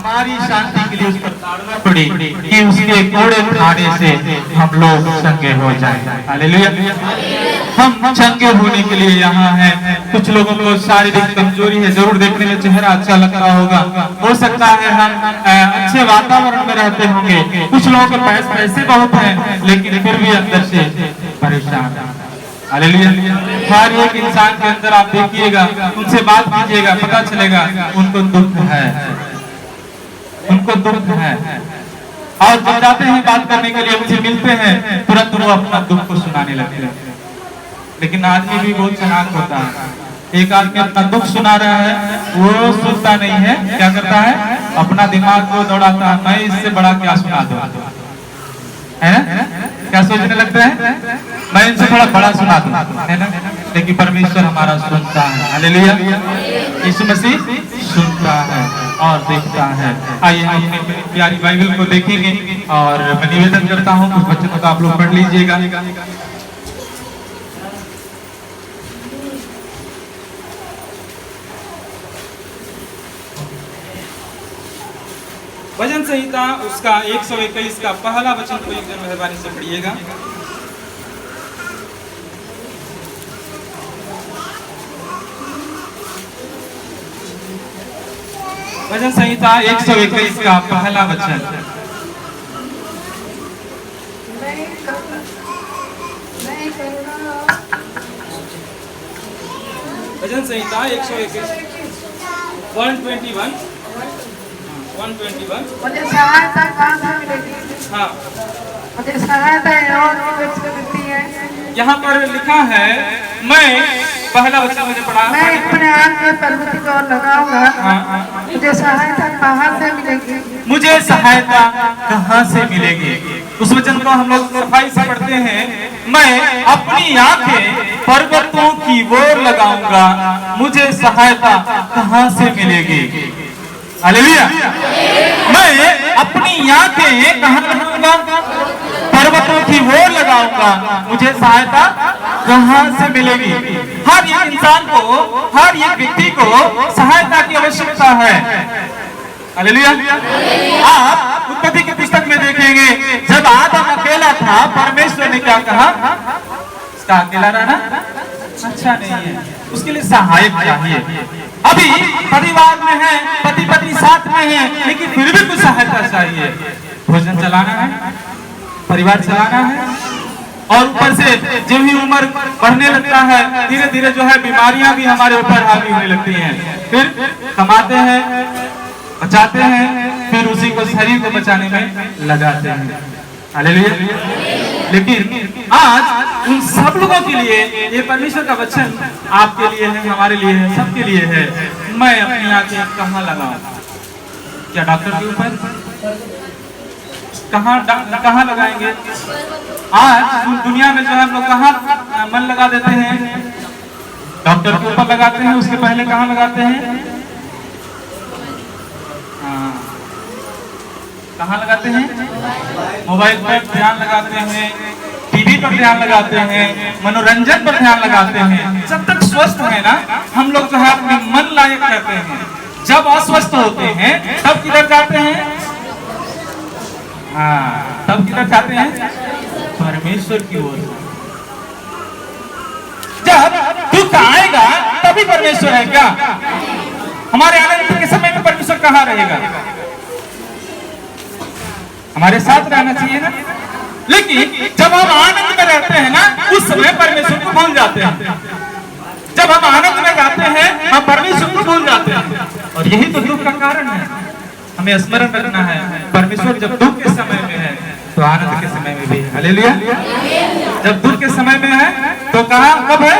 हमारी शांति के लिए उस पर ताड़ना पड़ी कि उसके कोड़े खाने से हम लोग चंगे हो जाएं। हालेलुया। हम चंगे होने के लिए यहाँ हैं। कुछ लोगों को शारीरिक कमजोरी है, जरूर देखने में चेहरा अच्छा लगता होगा, हो सकता है हम अच्छे वातावरण में रहते होंगे, कुछ लोगों के पास पैसे बहुत हैं लेकिन फिर भी अंदर से परेशान। हालेलुया। हर एक इंसान के अंदर आप देखिएगा, उनसे बात कीजिएगा, पता चलेगा उनको दुख है, उनको दुख है। और जब जाते हैं बात करने के लिए, उनसे मिलते हैं, तुरंत वो अपना दुख को सुनाने लगते हैं। लेकिन आदमी भी बहुत चालाक होता है। एक आदमी अपना दुख सुना रहा है, वो सुनता नहीं है, क्या करता है, अपना दिमाग को दौड़ाता है, मैं इससे बड़ा क्या सुना दूं, है ना? क्या सोचने लगता है, मैं इनसे थोड़ा बड़ा सुना दूं, है ना? लेकिन परमेश्वर हमारा सुनता है। हालेलुया। यीशु मसीह सुनता है और देखता है। आइए हम अपनी प्यारी बाइबल को देखेंगे और मैं निवेदन करता हूँ कुछ वचनों को आप लोग पढ़ लीजिएगा। भजन संहिता उसका 121 का पहला वचन को एक जन मेहरबानी से पढ़िएगा। भजन संहिता 121 का पहला वचन। भजन संहिता 121 121 मुझे सहायता कहाँ से मिलेगी? हाँ, मुझे सहायता और मिलती है। यहाँ पर लिखा है, मैं पहला वचन मुझे पढ़ा, मैं अपने हाथ में पर्वत को लगाऊंगा, मुझे सहायता कहाँ से मिलेगी? मुझे सहायता कहाँ से मिलेगी? उस वचन को हम लोग सफाई से पढ़ते हैं, मैं अपनी आंखें पर्वतों की ओर लगाऊंगा, मुझे सहायता कहाँ से मिलेगी? हालेलुया। मैं अपनी आंखें कहाँ लगाऊंगा? पर्वतों की ओर लगाऊंगा, मुझे सहायता कहाँ से मिलेगी? हर एक इंसान को, हर एक व्यक्ति को सहायता की आवश्यकता है। हालेलुया। आप उत्पत्ति की पुस्तक में देखेंगे, जब आदम अकेला था, परमेश्वर ने क्या कहा? इसका अकेला रहना अच्छा नहीं है, उसके लिए सहायक चाहिए। अभी परिवार में है, पति पत्नी साथ में है, लेकिन फिर भी कुछ सहायता चाहिए। भोजन चलाना है, परिवार चलाना है, और ऊपर से जो ही उम्र बढ़ने लगता है, धीरे धीरे जो है बीमारियां भी हमारे ऊपर हावी होने लगती हैं। फिर कमाते हैं, बचाते हैं, फिर उसी को शरीर को बचाने में लगाते हैं। हालेलुया। लेकिन आज उन सब लोगों के लिए ये परमेश्वर का वचन आपके लिए है, हमारे लिए है, सबके लिए है। मैं अपनी आंखें कहाँ लगाऊं? क्या डॉक्टर के ऊपर? कहाँ लगाएंगे? आज दुनिया में जो है हम लोग कहाँ मन लगा देते हैं? डॉक्टर के ऊपर लगाते हैं, उसके पहले कहाँ लगाते हैं? कहाँ लगाते हैं? मोबाइल पर ध्यान लगाते हैं, टीवी पर ध्यान लगाते हैं, मनोरंजन पर ध्यान लगाते हैं। जब तक स्वस्थ है ना, हम लोग जो है अपने मन लायक रहते हैं। जब अस्वस्थ होते हैं तब किधर जाते हैं? हाँ, तब किधर जाते हैं? परमेश्वर की ओर। जब दुख आएगा तभी परमेश्वर है क्या? हमारे आनंद के समय में परमेश्वर कहाँ रहेगा? हमारे साथ रहना चाहिए ना। लेकिन जब हम आनंद में रहते हैं ना, उस समय परमेश्वर को भूल जाते हैं। जब हम आनंद में रहते हैं, हम परमेश्वर को भूल जाते हैं, और यही तो दुख का कारण है। हमें स्मरण रखना है, परमेश्वर जब दुख के समय में है तो आनंद के समय में भी है। हालेलुया। जब दुख के समय में है तो कहाँ कब है?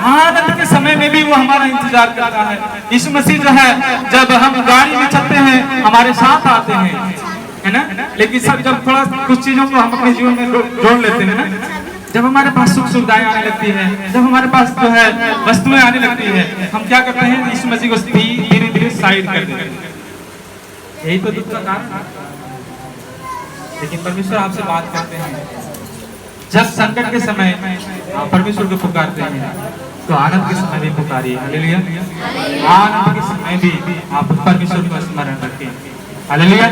आनंद के समय में भी वो हमारा इंतजार करता है। यीशु मसीह जो है, जब हम गाड़ी में चलते हैं, हमारे साथ आते हैं, है ना। लेकिन सब जब थोड़ा कुछ चीजों को हम अपने जीवन में जोड़ लेते हैं ना, जब हमारे पास सुख सुविधाएं आने लगती है, जब हमारे पास जो है वस्तुएं आने लगती है, हम क्या करते हैं? यीशु मसीह को धीरे धीरे साइड कर देते हैं। यही तो दुख का कारण है। लेकिन परमेश्वर आपसे बात करते हैं, जब संकट के समय आप परमेश्वर को पुकारते हैं तो आनंद के समय भी पुकारिए। हालेलुया। आनंद के समय भी आप परमेश्वर को स्मरण रखें। हालेलुया।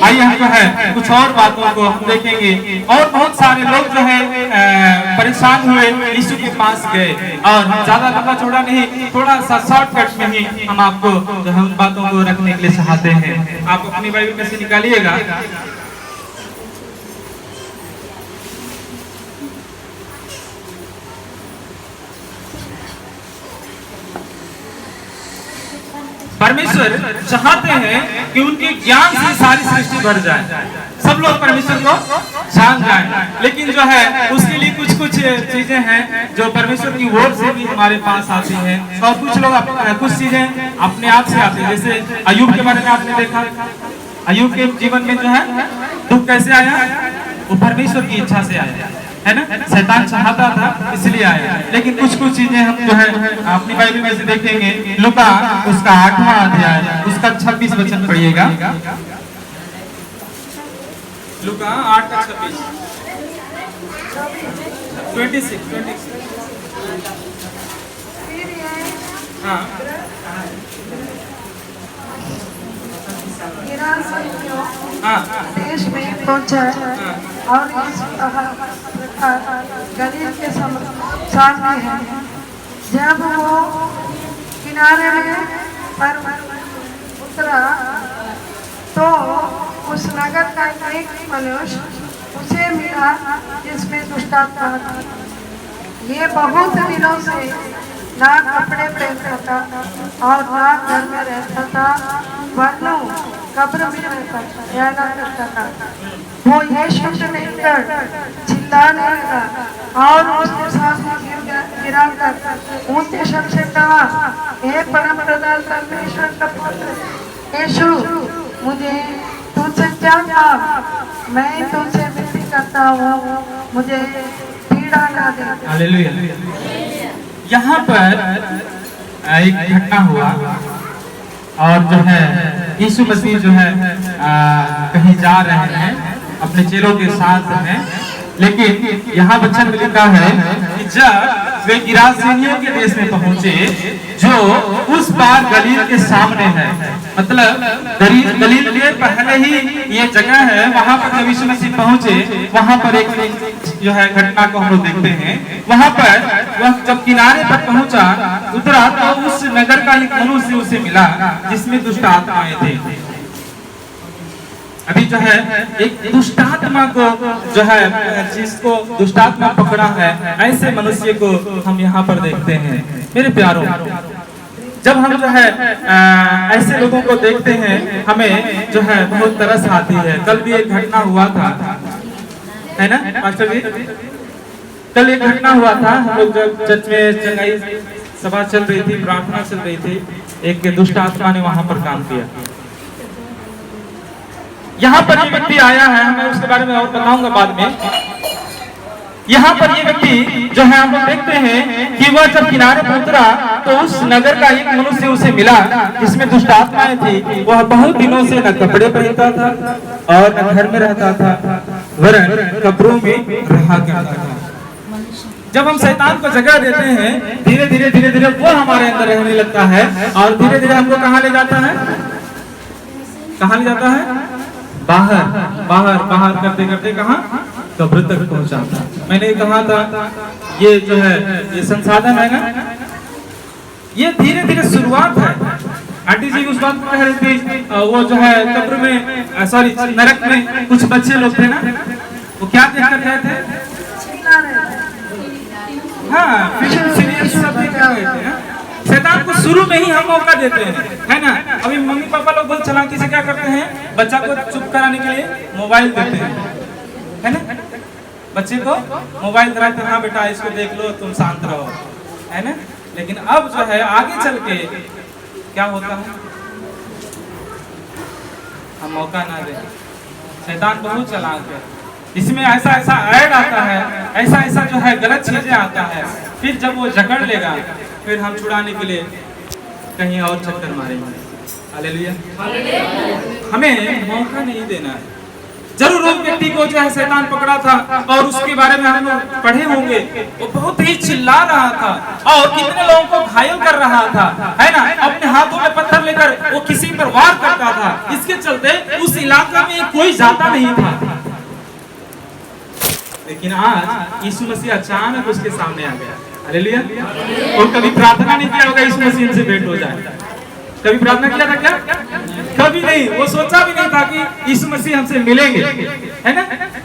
आइए हम जो है कुछ और बातों को हम देखेंगे। और बहुत सारे लोग जो है परेशान हुए, यीशु के पास गए। और हम ज्यादा लंबा चौड़ा नहीं, थोड़ा सा शॉर्टकट में ही हम आपको जो है उन बातों को रखने के लिए चाहते हैं। आप अपनी बाइबल में से निकालिएगा परमेश्वर चाहते हैं कि उनके ज्ञान से सारी सृष्टि भर जाए, सब लोग परमेश्वर को जान जाए। लेकिन जो है उसके लिए कुछ कुछ चीजें हैं जो परमेश्वर की ओर से भी हमारे पास आती हैं। और कुछ लोग कुछ चीजें अपने आप से आती है। जैसे अय्यूब के बारे में आपने देखा, अय्यूब के जीवन में जो है दुख कैसे आया, वो परमेश्वर की इच्छा से आया, है ना। शैतान चाहता था इसलिए आया। लेकिन कुछ कुछ चीजें हम जो है अपनी बाइबल में से देखेंगे। लूका उसका 8वां अध्याय उसका 26 वचन पढ़िएगा। लूका 8 का 26 हाँ देश में पहुंचा और इस गलील के सामने है। जब वो किनारे में पर उतरा तो उस नगर का एक मनुष्य उसे मिला जिसमें दुष्टात्मा थी। ये बहुत दिनों से ना कपड़े पहनता था और ना घर में रहता था, वरना कब्र में रहना करता था। वो यीशु से मिलकर चिल्लाने लगा और उसके सामने गिरा कर ऊंचे शब्द से कहा, हे परम प्रधान परमेश्वर का पुत्र यीशु, मुझे तुझसे क्या काम, मैं तुझसे विनती करता हूँ, मुझे पीड़ा न दे। हालेलुया। यहाँ पर एक घटना हुआ और जो है यीशु मसीह जो है कहीं जा रहे हैं अपने चेलों के साथ में। लेकिन यहाँ वचन में लिखा है कि जब वे गिरासेनियों के देश में पहुंचे जो उस पार गलील के सामने है, मतलब गलील के पहले ही ये जगह है। वहां पर जब यीशु मसीह पहुंचे वहां पर एक जो है घटना को हम लोग देखते हैं। वहां पर वह जब किनारे पर पहुंचा उतरा तो उस नगर का एक मनुष्य उसे मिला जिसमें दुष्ट आत्माएं थे। अभी जो है एक दुष्टात्मा को जो है जिसको दुष्टात्मा पकड़ा है, ऐसे मनुष्य को हम यहाँ पर देखते हैं। मेरे प्यारों, जब हम जो है ऐसे लोगों को देखते हैं हमें जो है बहुत तरस आती है। कल भी एक घटना हुआ था, है ना मास्टर जी, कल एक घटना हुआ था। हम लोग जब चर्च में चंगाई सभा चल रही थी, प्रार्थना चल रही थी, एक दुष्ट आत्मा ने वहां पर काम किया। यहाँ पर ये व्यक्ति आया है, मैं उसके बारे में और बताऊंगा बाद में। यहाँ पर ये व्यक्ति जो है हम लोग देखते हैं कि वह जब किनारे पर उतरा तो उस नगर का एक मनुष्य उसे मिला जिसमें दुष्ट आत्माएं थी। वह बहुत दिनों से न कपड़े पहनता था और न घर में रहता था, वरन कब्रों में रहा करता था। जब हम शैतान को जगह देते हैं धीरे धीरे धीरे धीरे वो हमारे अंदर रहने लगता है और धीरे धीरे हमको कहाँ ले जाता है, कहाँ ले जाता है, बाहर बाहर बाहर करते करते कहाँ, कब्र तक पहुंचाता। मैंने कहा था ये जो है ये संसाधन है ना, ये धीरे धीरे शुरुआत है। आंटी जी उस बात को कह रही थी, वो जो है कब्र में सॉरी नरक में कुछ बच्चे लोग थे ना, वो क्या देख कर गए थे, हाँ शैतान को शुरू में ही हम मौका देते हैं, है ना। अभी मम्मी पापा लोग बहुत चालाकी से क्या करते हैं, बच्चा को चुप कराने के लिए मोबाइल देते हैं, है ना। बच्चे को मोबाइल कराते हैं, हाँ बेटा इसको देख लो तुम शांत रहो, है ना। लेकिन अब जो है आगे चल के क्या होता है, हम मौका ना दें। शैतान बहुत चालाक है, इसमें ऐसा ऐसा ऐड आता है, ऐसा ऐसा जो है गलत चीजें आता है। फिर जब वो जकड़ लेगा फिर हम छुड़ाने के लिए कहीं और चक्कर मारेंगे। हालेलुया। हमें मौका नहीं देना है। जरूर उस व्यक्ति को जो है शैतान पकड़ा था और उसके बारे में हम लोग पढ़े होंगे, वो बहुत ही चिल्ला रहा था और कितने लोगों को घायल कर रहा था, है ना। अपने हाथों में पत्थर लेकर लेकर वो किसी पर वार करता था। इसके चलते उस इलाका में कोई जाता नहीं था। लेकिन आज यीशु मसीह अचानक उसके सामने आ गया। हालेलुया। और कभी प्रार्थना नहीं किया होगा यीशु मसीह से भेंट हो जाए? कभी प्रार्थना किया था क्या? कभी नहीं। वो सोचा भी नहीं था कि यीशु मसीह हमसे मिलेंगे, है ना?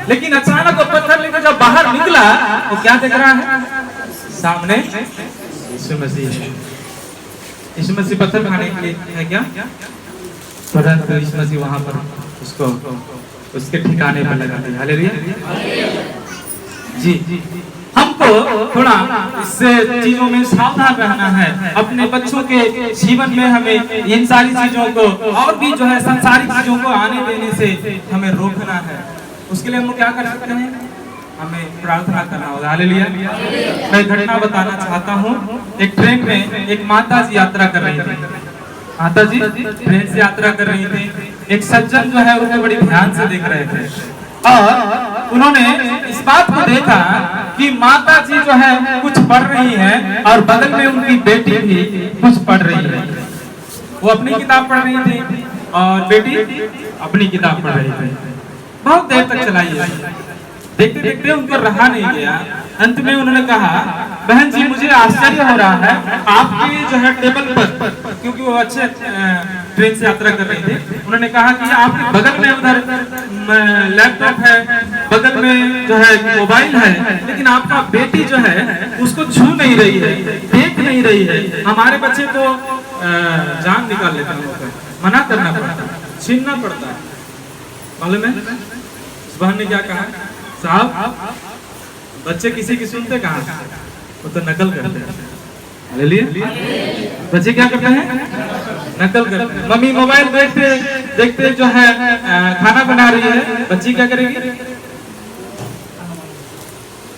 लेकिन अचानक वो पत्थर लेकर जब बाहर निकला तो क्या देख रहा है? सामने यीशु मसीह। यीशु मसीह पत्थर खाने के लिए है क्या? परंतु यीशु मसीह वहां पर उसको उसके ठिकाने पर लगा दिया। हालेलुया। जी, हमको थोड़ा इससे चीजों में सावधान रहना है। अपने बच्चों के जीवन में हमें इन सारी चीजों को और भी जो है संसारिक चीजों को आने देने से हमें रोकना है। उसके लिए हम क्या कर सकते हैं? हमें प्रार्थना करना होगा। हालेलुया। मैं एक घटना बताना चाहता हूँ। एक ट्रेन में एक माता जी यात्रा कर रही थी। माता जी ट्रेन से यात्रा कर रही थी। एक सज्जन जो है उनको बड़ी ध्यान से देख रहे थे और उन्होंने इस बात को देखा कि माता जी जो है कुछ पढ़ रही हैं और बगल में उनकी बेटी भी कुछ पढ़ रही है। वो अपनी किताब पढ़ रही थी और बेटी अपनी किताब पढ़ रही थी। बहुत देर तक चलाई है। देखते देखते उनको रहा नहीं गया। अंत में उन्होंने कहा, बहन जी मुझे आश्चर्य हो रहा है आपके जो है टेबल पर, क्योंकि वो अच्छे ट्रेन से यात्रा कर रही थी, उन्होंने कहा कि आपके बगल में उधर लैपटॉप है, बगल में जो है मोबाइल है, लेकिन आपका बेटी जो है उसको छू नहीं रही है, देख नहीं रही है। हमारे बच्चे तो जान निकाल लेते हैं, मना करना पड़ता है, छीनना पड़ता है। मालूम है इस बहन ने क्या कहा? साहब बच्चे किसी की सुनते कहाँ? वो तो नकल करते हैं। हालेलुया। बच्चे क्या करते हैं? नकल करते हैं। मम्मी मोबाइल देखते देखते जो है खाना बना रही है, बच्ची क्या करेगी?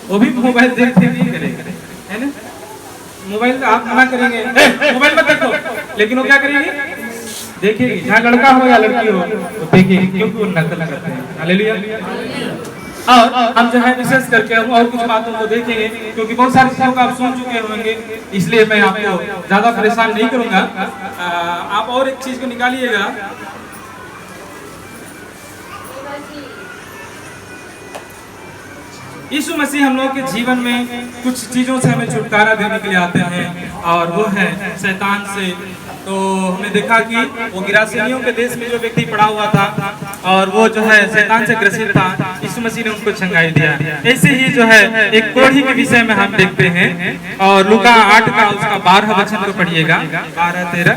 वो भी मोबाइल देखते नहीं करेगी, है ना? मोबाइल आप मना करेंगे मोबाइल मत देखो, लेकिन वो क्या करेगी? देखेगी। जहाँ लड़का हो या लड़की हो तो देखेगी, क्योंकि वो नकल करते हैं। हालेलुया। और हम जो है विशेष करके हम और कुछ बातों को देखेंगे, क्योंकि बहुत सारी चीजों को आप सुन चुके होंगे, इसलिए मैं आपको ज्यादा परेशान नहीं करूंगा। आप और एक चीज को निकालिएगा। यीशु मसीह हम लोगों के जीवन में कुछ चीजों से हमें छुटकारा देने के लिए आते हैं, और वो है शैतान से। तो हमने देखा कि वो गिरासेनियों के देश में जो व्यक्ति पड़ा हुआ था और वो जो है शैतान से ग्रसित था, यीशु मसीह ने उनको चंगाई दिया। ऐसे ही जो है एक कोढ़ी के विषय में हम देखते हैं, और लूका 8 का उसका 12 वचन को पढ़िएगा। 12-13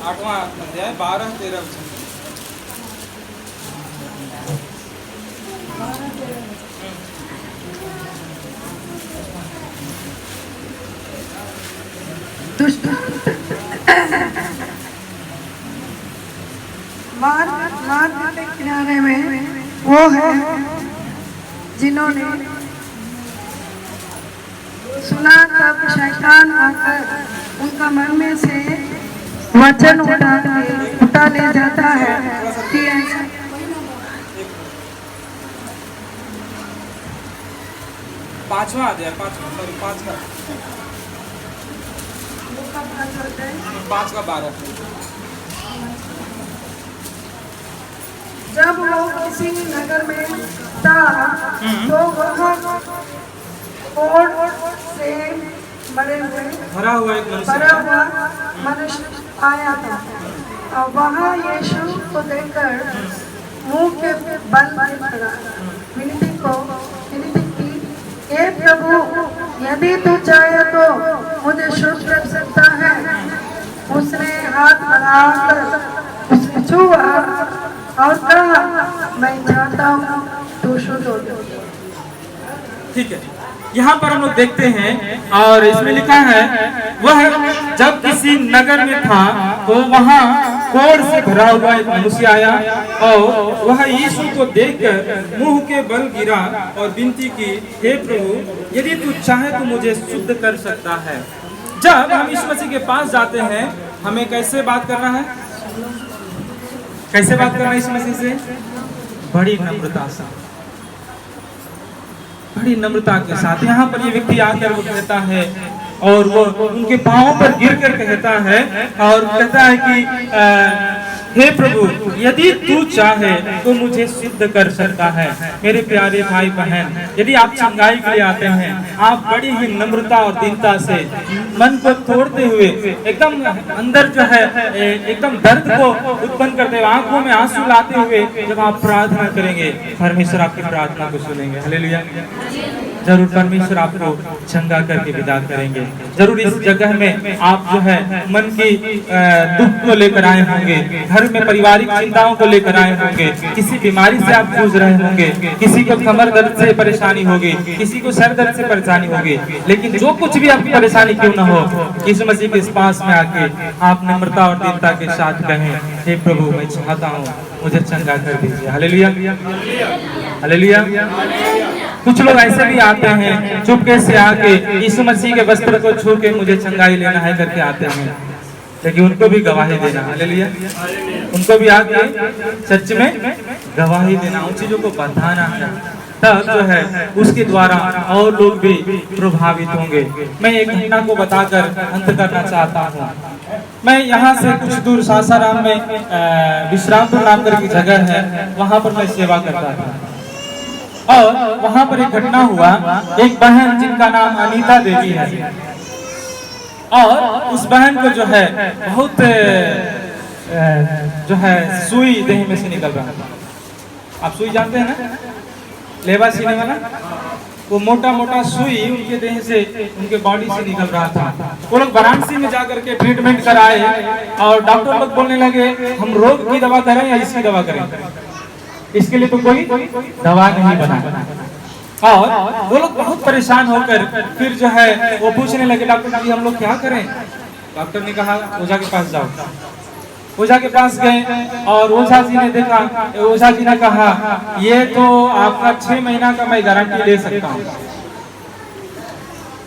8वां अध्याय 12-13 वचन। मार्ग के किनारे में वो है जिन्होंने सुना तब शैतान आकर उनका मन में से वचन उठा ले जाता है कि ऐसा 5वां अध्याय 5 का 12। जब वो किसी नगर में था तो वहाँ कोढ़ से भरा हुआ एक मनुष्य आया था, और वहाँ यीशु को देखकर मुंह के बल पर पड़ा, विनती की, हे प्रभु यदि तू चाहे तो मुझे शुद्ध कर सकता है। उसने हाथ बढ़ाकर उसे छुआ और कहा, मैं चाहता हूँ तू शुद्ध हो जाए। ठीक है, यहाँ पर हम लोग देखते हैं और इसमें लिखा है, वह जब किसी नगर में था तो वहाँ कोढ़ से भरा हुआ एक मनुष्य आया, और वह यीशु को देखकर मुंह के बल गिरा और विनती की, हे प्रभु यदि तू चाहे तो मुझे शुद्ध कर सकता है। जब हम यीशु मसीह के पास जाते हैं, हमें कैसे बात करना है? कैसे बात करना है यीशु मसीह से? बड़ी नम्रता से, बड़ी नम्रता के साथ। यहाँ पर ये व्यक्ति आकर वो कहता है और वो उनके पांवों पर गिर कर कहता है और कहता है कि हे प्रभु, यदि तू चाहे तो मुझे शुद्ध कर सकता है। मेरे प्यारे भाई बहन, यदि आप चंगाई के लिए आते हैं, आप बड़ी ही नम्रता और दीनता से मन को तोड़ते हुए एकदम अंदर जो है एकदम दर्द को उत्पन्न करते हुए, आंखों में आंसू लाते हुए जब आप प्रार्थना करेंगे, परमेश्वर आपकी प्रार्थना को सुनेंगे। हालेलुया। जरूर परमेश्वर आपको चंगा करके विदा करेंगे। जरूर इस जगह में आप जो है मन की दुख को लेकर आए होंगे, घर में पारिवारिक चिंताओं को लेकर आए होंगे, किसी बीमारी से आप जूझ रहे होंगे, किसी को कमर दर्द से परेशानी होगी, किसी को सर दर्द से परेशानी होगी। लेकिन जो कुछ भी आपकी परेशानी क्यों न हो, यीशु मसीह के पास में आके आप नम्रता और दीनता के साथ कहें, हे प्रभु, मैं चाहता हूँ मुझे चंगा कर दीजिए। Hallelujah, hallelujah. कुछ लोग ऐसे भी आते हैं चुपके से आके यीशु मसीह के वस्त्र को छू के मुझे चंगाई लेना है करके आते हैं, लेकिन उनको भी गवाही देना। हालेलुया। उनको भी आके चर्च में गवाही देना, उन चीजों को बताना है, तब जो है उसके द्वारा और लोग भी प्रभावित होंगे। मैं एक घटना को बताकर अंत करना चाहता हूँ। मैं यहाँ से कुछ दूर सासाराम में विश्रामपुर नाम करके जगह है, वहाँ पर मैं सेवा करता था और वहाँ पर एक घटना हुआ। एक बहन जिनका नाम अनीता देवी है, और उस बहन को जो है बहुत जो है सुई देह में से निकल रहा था। आप सुई जानते हैं ना, लेवा सीने वाला, वो मोटा मोटा सुई उनके देह से, उनके बॉडी से निकल रहा था। वो लोग वाराणसी में जाकर के ट्रीटमेंट कराए और डॉक्टर लोग बोलने लगे, हम रोग की दवा करें या इसकी दवा करें, इसके लिए तो कोई दवा नहीं बना। और वो लोग बहुत परेशान होकर फिर जो है वो पूछने लगे, डॉक्टर जी हम लोग क्या करें? डॉक्टर ने कहा ओझा के पास जाओ। ओझा के पास गए और ओझा जी ने देखा, ओझा जी ने कहा ये तो आपका 6 महीना का मैं गारंटी ले सकता हूँ।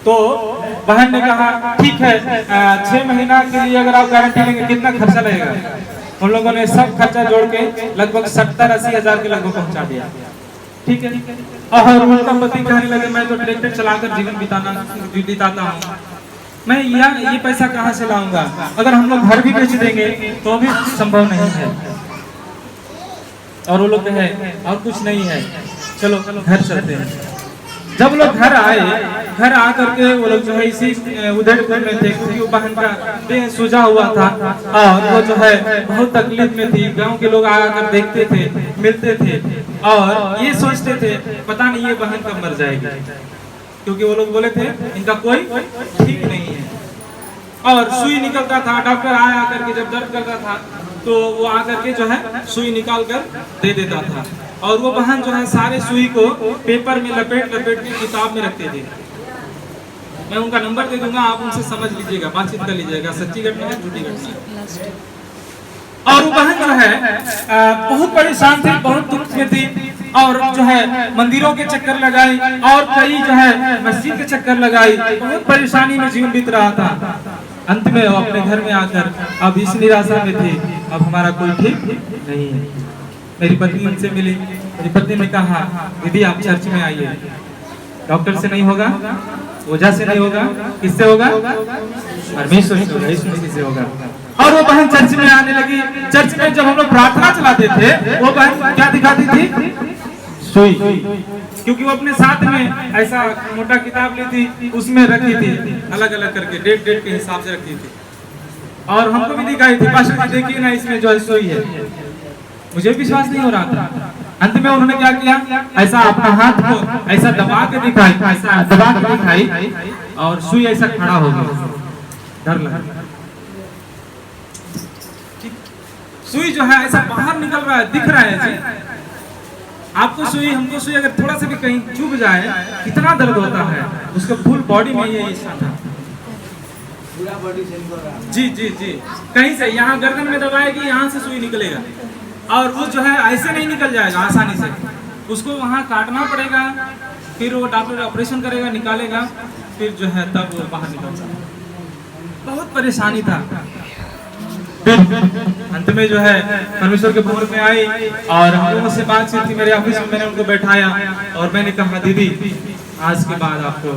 तो बहन ने कहा ठीक है, 6 महीना के लिए अगर आप गारंटी लेंगे कितना खर्चा लगेगा? उन लोगों ने सब खर्चा जोड़ के लगभग 70-80 हजार के लगभग पहुंचा दिया। ठीक है। और उनका पति कहने लगे, मैं तो ट्रैक्टर चलाकर जीवन बिताता हूँ, मैं ये पैसा कहाँ से लाऊंगा? अगर हम लोग घर भी बेच देंगे तो भी संभव नहीं है। और वो लोग कहे और कुछ नहीं है, चलो घर चलते हैं। जब लोग घर आए, घर आकर के वो लोग जो है इसी उदयपुर में थे, क्योंकि वो बहन का देह सूजा हुआ था और वो जो है बहुत तकलीफ में थी। गांव के लोग आकर देखते थे, मिलते थे और ये सोचते थे पता नहीं ये बहन कब मर जाएगी, क्योंकि वो लोग बोले थे इनका कोई ठीक नहीं है। और सुई निकलता था, डॉक्टर आया करके जब दर्द करता था तो वो आकर के जो है सुई निकाल कर दे देता था। और वो बहन जो है सारे सुई को पेपर में लपेट लपेट के किताब में रखते थे। मैं उनका नंबर दे दूंगा, आप उनसे समझ लीजिएगा, बातचीत कर लीजिएगा, सच्ची घटना है झूठी घटना। और वो बहन जो है बहुत परेशान थी, बहुत दुख में थी और जो है मंदिरों के चक्कर लगाई और कई जो है मस्जिद के चक्कर लगाई, बहुत परेशानी में जीवन बीत रहा था। अंत में वो अपने घर में आकर अब इस निराशा में थी, अब हमारा कोई ठीक नहीं है। मेरी पत्नी उनसे मिली, मेरी पत्नी ने कहा दीदी आप चर्च में आइए, डॉक्टर से नहीं होगा, ओझा से नहीं होगा, किससे होगा? परमेश्वर से होगा, यीशु मसीह से होगा। और वो बहन चर्च में आने लगी। चर्च में जब हम लोग प्रार्थना चलाते थे, वो बहन क्या दिखाती थी? सुई, क्योंकि वो अपने साथ में ऐसा मोटा किताब ली थी, उसमें रखी थी अलग अलग करके, डेट के हिसाब से रखी थी। और हमको भी दिखाई थी, पास्टर जी देखिए ना इसमें जो है सुई है। मुझे विश्वास नहीं हो रहा था। अंत में उन्होंने क्या किया, ऐसा अपना हाथ को ऐसा दबा के दिखाई, ऐसा दबा के दिखाई और सुई ऐसा खड़ा हो गया। डर लगा, सुई जो है ऐसा बाहर निकल रहा है, दिख रहा है जी। आपको सुई, हमको सुई अगर थोड़ा सा भी कहीं चुभ जाए कितना दर्द होता है, उसका फुल बॉडी में ये हिस्सा था, पूरा बॉडी जी जी जी। कहीं से यहाँ गर्दन में दबाएगी, यहाँ से सुई निकलेगा और वो जो है ऐसे नहीं निकल जाएगा आसानी से, उसको वहाँ काटना पड़ेगा, फिर वो डॉक्टर ऑपरेशन करेगा, निकालेगा, फिर जो है तब वो बाहर निकलता। बहुत परेशानी था। अंत में जो है परमेश्वर के भवन में आई और हम लोगों से बातचीत थी, मेरे ऑफिस में मैंने उनको बैठाया और मैंने कहा दीदी आज के बाद आपको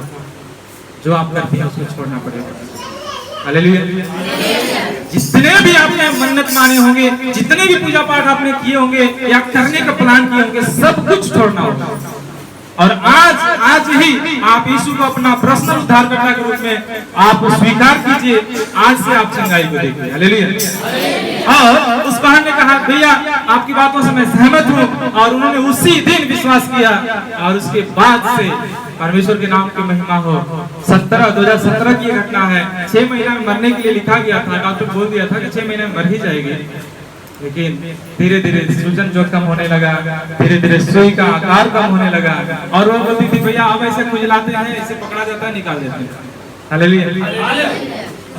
जो आप करते हैं उसको छोड़ना पड़ेगा। हालेलुया। जितने भी आपने मन्नत माने होंगे, जितने भी पूजा पाठ आपने किए होंगे या करने का प्लान किए होंगे, सब कुछ छोड़ना होगा। और आज ही आप यीशु को अपना पर्सनल उद्धारकर्ता के रूप में आप स्वीकार कीजिए। आज से आप चंगाई को देखिए। हालेलुया। और उस बहन ने कहा, भैया आपकी बातों से मैं सहमत हूँ, और उन्होंने उसी दिन विश्वास किया। और उसके बाद से परमेश्वर के नाम की महिमा हो। 2017 की घटना है। 6 महीना में मरने के लिए लिखा गया था, डॉक्टर बोल दिया था कि 6 महीने में मर ही जाएगी, लेकिन धीरे धीरे सूजन जो कम होने लगा, धीरे धीरे सुई का आकार कम होने लगा। और वो बोलती थी, भैया अब ऐसे खुजलाते हैं, ऐसे पकड़ा जाता है, निकाल देते हैं। हालेलुया।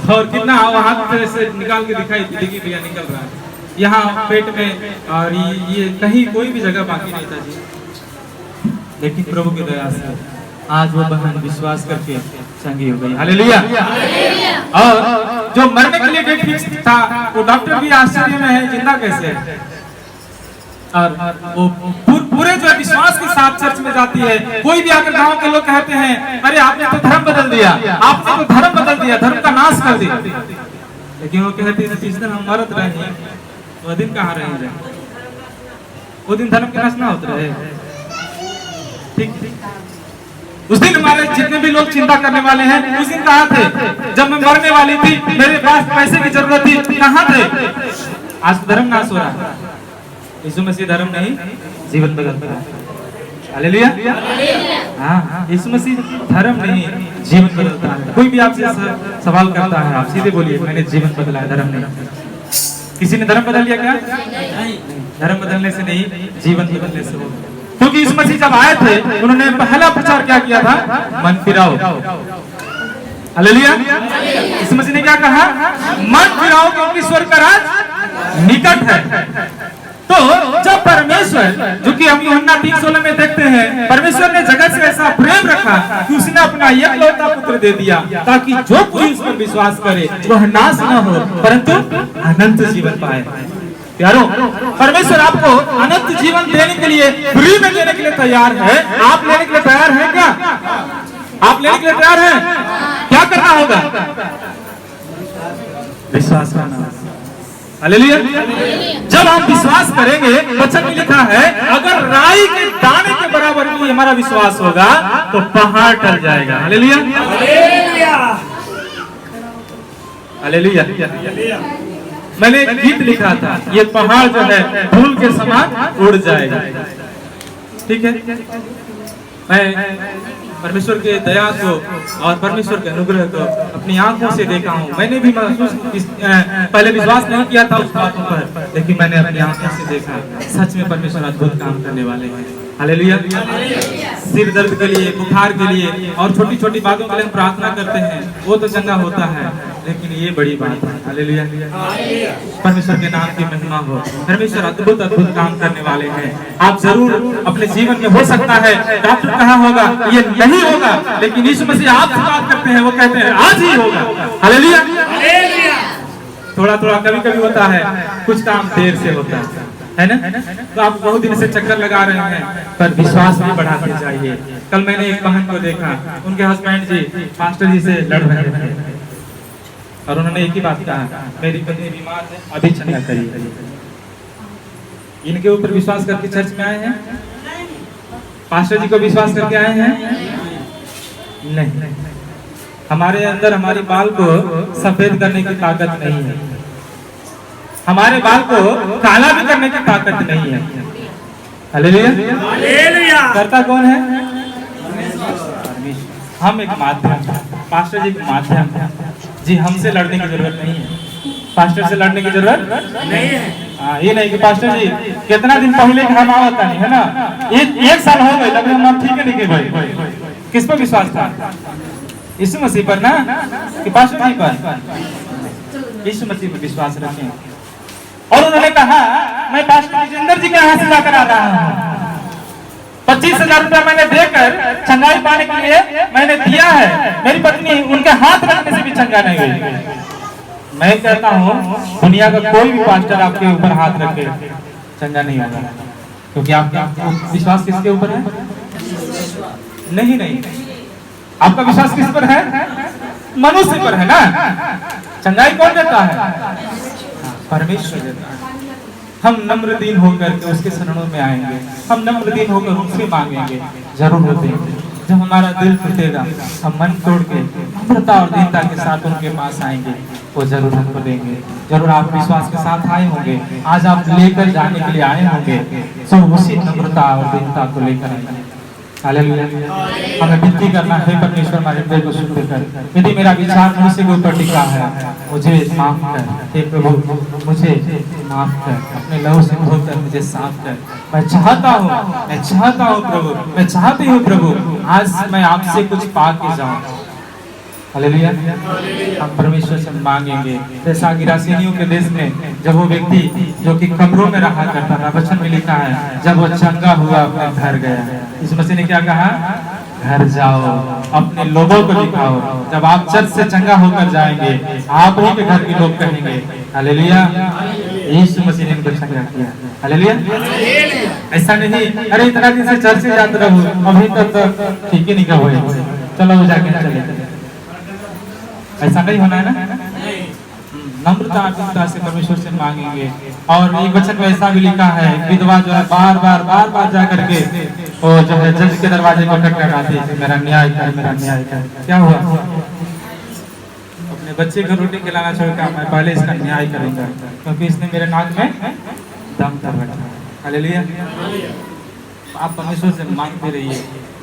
और कितना हाथ से निकाल के दिखाई दी कि भैया निकल रहा है यहाँ पेट में, और ये कहीं कोई भी जगह बाकी नहीं था जी। लेकिन प्रभु की दया से आज वो बहन विश्वास करके चंगी हो गई। हालेलुया। और जो मरने के लिए डेट फिक्स था, वो डॉक्टर भी आश्चर्य में है, जिंदा कैसे है। और वो पूरे जो विश्वास के साथ चर्च में जाती है। कोई भी आकर गांव के लोग कहते हैं, अरे आपने तो धर्म बदल दिया, आपने तो धर्म बदल दिया, धर्म का नाश कर दिया। लेकिन वो कहते हैं, जिस दिन हम मरत रहे वो दिन कहाँ रहे, वो दिन धर्म के नाश ना होते रहे। ठीक, उस दिन हमारे जितने भी लोग चिंता करने वाले हैं, उस दिन कहाँ थे जब मैं मरने वाली थी, मेरे पास पैसे की जरूरत थी, कहाँ थे। आज धर्म नाश हो रहा है। यीशु मसीह धर्म नहीं, जीवन बदलता है। हालेलुया। हाँ, यीशु मसीह धर्म नहीं, जीवन बदलता है। कोई भी आपसे सवाल करता है, आप सीधे बोलिए, मैंने जीवन बदला है, धर्म नहीं। किसी ने धर्म बदल लिया क्या? नहीं। धर्म बदलने से नहीं, जीवन बदलने से होगा। क्योंकि यीशु मसीह जब आए थे, उन्होंने पहला प्रचार क्या किया था? मन फिराओ। हालेलुया। यीशु मसीह ने क्या कहा? मन फिराओ क्योंकि स्वर्ग का राज निकट है। तो जब परमेश्वर, जो कि हम यूहन्ना 3:16 में देखते हैं, परमेश्वर ने जगत से ऐसा प्रेम रखा कि उसने अपना एकलौता पुत्र दे दिया, ताकि जो कोई उस पर विश्वास करे वह नाश न हो परंतु अनंत जीवन पाए। प्यारो, परमेश्वर आपको अनंत जीवन देने के लिए, फ्री में देने के लिए तैयार है। आप लेने के लिए तैयार हैं क्या? आप लेने के लिए तैयार हैं? क्या करना होगा? विश्वास करना। हालेलुया। जब हम विश्वास करेंगे, वचन में लिखा है, अगर राई के दाने के बराबर भी हमारा विश्वास होगा तो पहाड़ टल जाएगा। हालेलुया। हालेलुया। मैंने एक गीत लिखा था, ये पहाड़ जो है फूल के समान उड़ जाएगा। ठीक है, मैं परमेश्वर के दया को और परमेश्वर के अनुग्रह को अपनी आंखों से देखा हूँ। मैंने भी महसूस पहले विश्वास नहीं किया था उस बातों पर, लेकिन मैंने अपनी आंखों से देखा, सच में परमेश्वर अद्भुत काम करने वाले हैं। हालेलुया। सिर दर्द के लिए, बुखार के लिए और छोटी छोटी बातों के लिए हम प्रार्थना करते हैं, वो तो चंगा होता है, लेकिन ये बड़ी बात है। हालेलुया। परमेश्वर के नाम की महिमा हो। परमेश्वर अद्भुत अद्भुत काम करने वाले हैं। आप जरूर अपने जीवन में, हो सकता है डॉक्टर कहा होगा ये नहीं होगा, लेकिन यीशु मसीह आपसे बात करते हैं, वो कहते हैं आज ही होगा। हालेलुया। थोड़ा थोड़ा कभी कभी होता है, कुछ काम देर से होता है ना। तो आप बहुत दिन से चक्कर लगा रहे हैं, पर विश्वास भी बढ़ाते जाइए। कल मैंने एक बहन को देखा, उनके हस्बैंड जी पास्टर जी से लड़ रहे थे और उन्होंने एक ही बात कहा, मेरी पत्नी बीमार है, अभी चंगा करिए। इनके ऊपर विश्वास करके चर्च में आए हैं? पास्टर जी को विश्वास करके आए हैं? नहीं। हमारे अंदर हमारी बाल को सफेद करने की ताकत नहीं है, हमारे बाल को काला भी करने की ताकत नहीं है। हालेलुया। करता कौन है? हम एक माध्यम, पास्टर जी माध्यम जी। हमसे लड़ने की जरूरत नहीं है, पास्टर से लड़ने की जरूरत नहीं है। हाँ, ये नहीं कि पास्टर जी कितना दिन पहले हम आवता नहीं है ना, एक साल हो गए, तभी हम ठीक है नहीं भाई। किस पर विश्वास था? यीशु मसीह पर ना, कि पास्टर जी पर? यीशु मसीह पर विश्वास रखें। और उन्होंने कहा, मैं पास्टर राजेंद्र जी के यहाँ से लाकर आ रहा हूँ, 25,000 रुपया मैंने देकर चंगाई पाने के लिए मैंने दिया है। मेरी पत्नी उनके हाथ रखने से भी चंगा नहीं हुई। मैं कहता हूँ दुनिया का कोई भी पास्टर आपके ऊपर हाथ रखे चंगा नहीं होगा, क्योंकि आपका विश्वास किसके ऊपर है? नहीं। आपका विश्वास किस पर है? मनुष्य पर है ना। चंगाई कौन देता है? परमेश्वर देता है। हम नम्र दीन होकर के उसके शरणों में आएंगे, हम नम्र दीन होकर उनसे मांगेंगे, जरूर देंगे। जब हमारा दिल टूटेगा, हम मन तोड़ के नम्रता और दीनता के साथ उनके पास आएंगे, वो जरूर हमको देंगे। जरूर आप विश्वास के साथ आए होंगे, आज आप लेकर जाने के लिए आए होंगे, तो उसी नम्रता और दीनता को लेकर आएंगे। हालेलुया। हमें विनती करना है, परमेश्वर हमारे हृदय को शुद्ध कर। यदि मेरा विचार मुझसे के ऊपर टिका है, मुझे माफ कर। हे प्रभु, मुझे माफ कर, अपने लहू से धोकर मुझे साफ कर। मैं चाहता हूँ प्रभु, मैं चाहती हूँ प्रभु, आज मैं आपसे कुछ पा के जाऊँ। हालेलुया। हम परमेश्वर से मांगेंगे। जैसा गिरासीनियों के देश में जब वो व्यक्ति जो कि कब्रों में रहा करता था, वचन में लिखा है, जब वो चंगा हुआ अपने घर गया। इस मसीह ने क्या कहा? घर जाओ, अपने लोगों को दिखाओ। जब आप चर्च से चंगा होकर जाएंगे, आप ही के घर के लोग कहेंगे हालेलुया, यीशु मसीह ने उनको चंगा किया। हालेलुया। ऐसा नहीं अरे इतना दिन से चर्च से जाते रहो, अभी तक ठीक ही नहीं हुए, चलो वो जाके चले। ऐसा नहीं होना है ना। नम्रता दीनता से परमेश्वर से मांगेंगे। और एक वचन में ऐसा भी लिखा है, विधवा जो है बार बार जा करके वो जो है जज के दरवाजे को खटखटाती है, मेरा न्याय कर, मेरा न्याय कर। क्या हुआ? अपने बच्चे को रोटी खिलाना छोड़कर मैं पहले इसका न्याय करूंगा, क्योंकि इसने मेरे नाक में दम कर रखा है। हालेलुया। आप परमेश्वर से मांगते रहिए,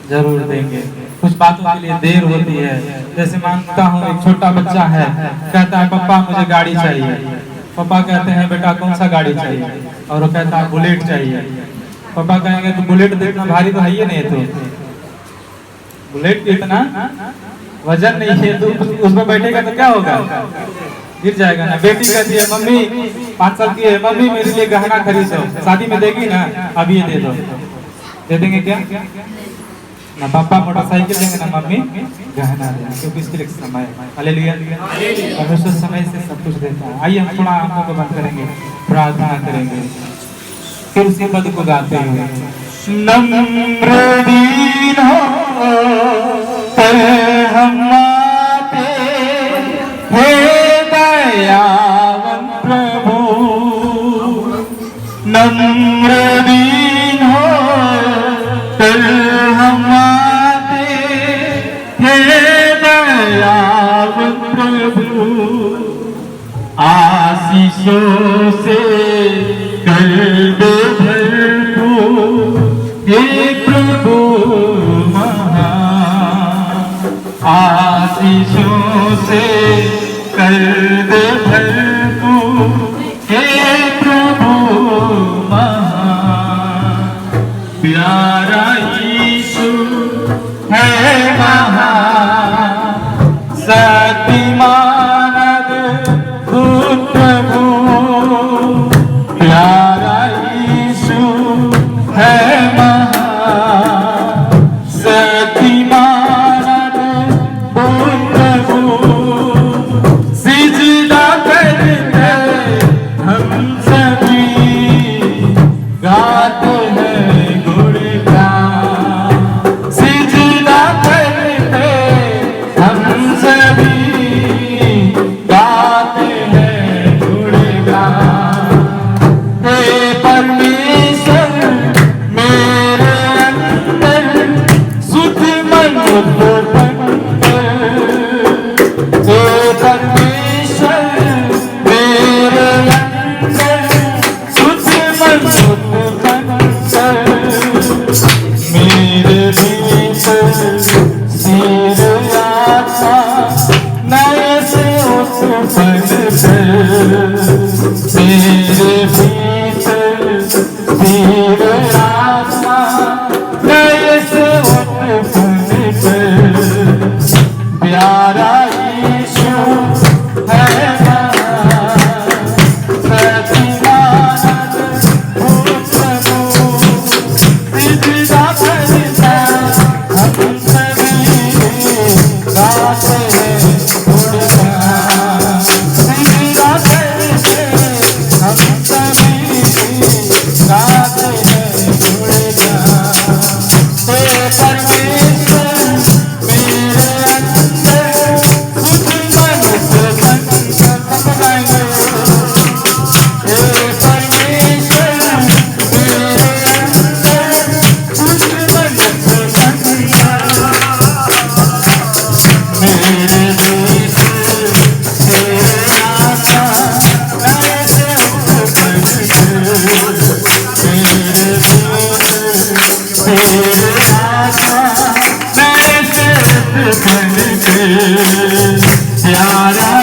जरूर देंगे। कुछ बातों के लिए देर होती है। जैसे मानता हूँ, एक छोटा बच्चा है, कहता है पापा मुझे गाड़ी चाहिए। पापा कहते हैं बेटा कौन सा गाड़ी चाहिए? और वो कहता है बुलेट चाहिए। पापा कहेंगे तो बुलेट तो इतना भारी तो है ही नहीं, तो बुलेट इतना वजन नहीं है, तो उसमें बैठेगा तो क्या होगा? गिर जाएगा ना। बेटी कहती है मम्मी 5 साल की है, मम्मी मेरे लिए गहना खरीदो, शादी में देगी ना, अब ये दे दो। दे देंगे क्या? ना पापा मोटरसाइकिल देंगे, ना मम्मी गहना देंगे, क्योंकि इसके लिए समय है। हालेलुया। परमेश्वर समय से सब कुछ देता है। आइए हम थोड़ा आंखों को बंद करेंगे, प्रार्थना करेंगे, फिर उसी पद को गाते हुए। नम्र दीन हो हम आते, हे दयावान प्रभु। नम्र दीन हो हम आते, हे दयावान प्रभु। आशीषों से कर दे भरपूर, हे प्रभु महान। आशीषों से कर दे भरपूर, हे प्रभु महान। प्यारा यीशु है महान, शक्तिमान अद्भुत प्रभु। प्यारा यीशु है महान, शक्तिमान अद्भुत प्रभु। सिजदा करते हम सभी, गाते हैं गुणगान। सिजदा करते मेरे देश तेरे आका मैं सेवक बन के मेरे देश तेरे आका मैं सेवक बन के प्यारा